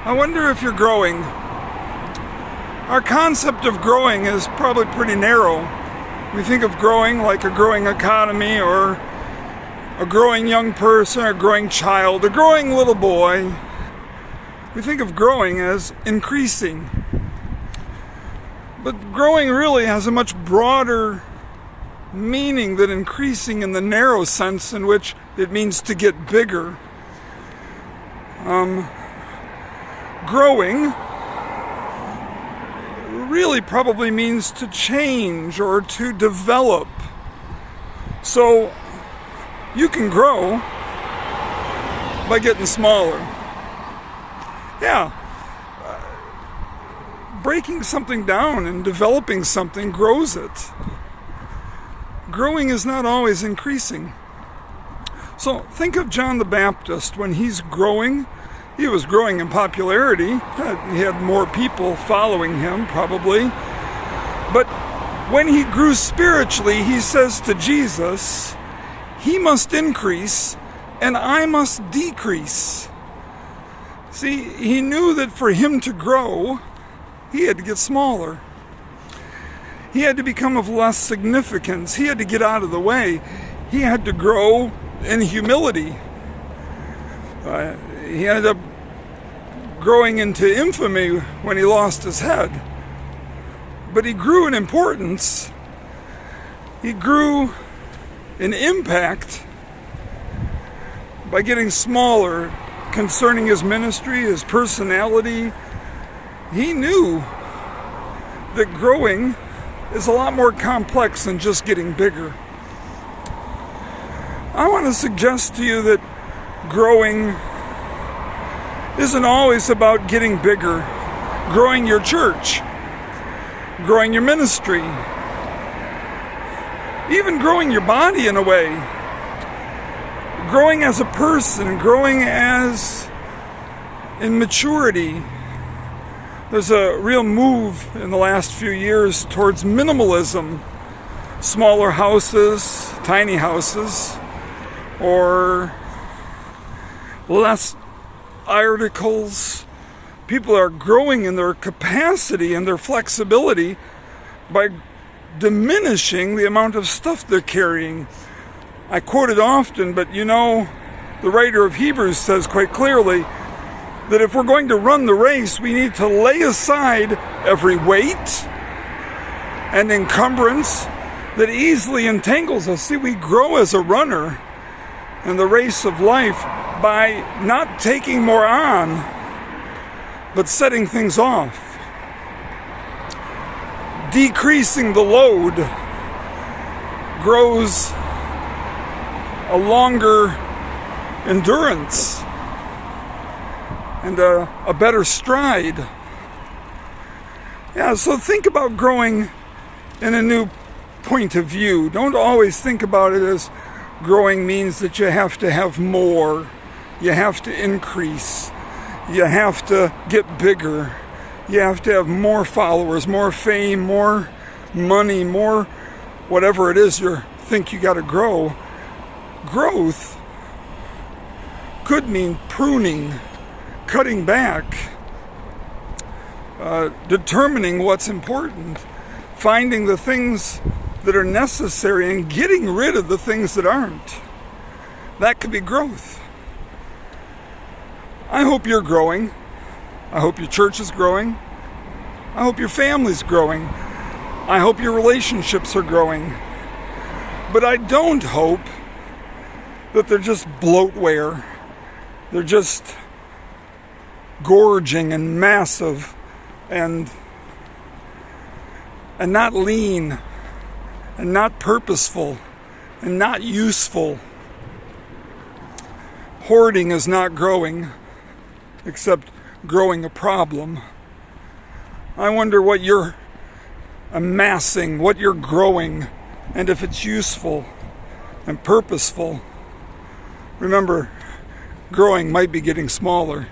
I wonder if you're growing. Our concept of growing is probably pretty narrow. We think of growing like a growing economy, or a growing young person, a growing child, a growing little boy. We think of growing as increasing. But growing really has a much broader meaning than increasing in the narrow sense in which it means to get bigger. Growing really probably means to change or to develop. So you can grow by getting smaller. Yeah. Breaking something down and developing something grows it. Growing is not always increasing. So think of John the Baptist. When he's growing, he was growing in popularity. He had more people following him, probably. But when he grew spiritually, he says to Jesus, he must increase and I must decrease. See, he knew that for him to grow, he had to get smaller. He had to become of less significance. He had to get out of the way. He had to grow in humility. He ended up growing into infamy when he lost his head. But he grew in importance. He grew in impact by getting smaller concerning his ministry, his personality. He knew that growing is a lot more complex than just getting bigger. I want to suggest to you that growing isn't always about getting bigger. Growing your church, growing your ministry, even growing your body in a way. Growing as a person, growing as in maturity. There's a real move in the last few years towards minimalism. Smaller houses, tiny houses, or less articles. People are growing in their capacity and their flexibility by diminishing the amount of stuff they're carrying. I quote it often, but the writer of Hebrews says quite clearly that if we're going to run the race, we need to lay aside every weight and encumbrance that easily entangles us. See, we grow as a runner in the race of life by not taking more on, but setting things off. Decreasing the load grows a longer endurance and a better stride. Yeah, so think about growing in a new point of view. Don't always think about it as growing means that you have to have more. You have to increase. You have to get bigger. You have to have more followers, more fame, more money, more whatever it is you think you got to grow. Growth could mean pruning, cutting back, determining what's important, finding the things that are necessary and getting rid of the things that aren't. That could be growth. I hope you're growing. I hope your church is growing. I hope your family's growing. I hope your relationships are growing. But I don't hope that they're just bloatware. They're just gorging and massive and not lean and not purposeful and not useful. Hoarding is not growing, except growing a problem. I wonder what you're amassing, what you're growing, and if it's useful and purposeful. Remember, growing might be getting smaller.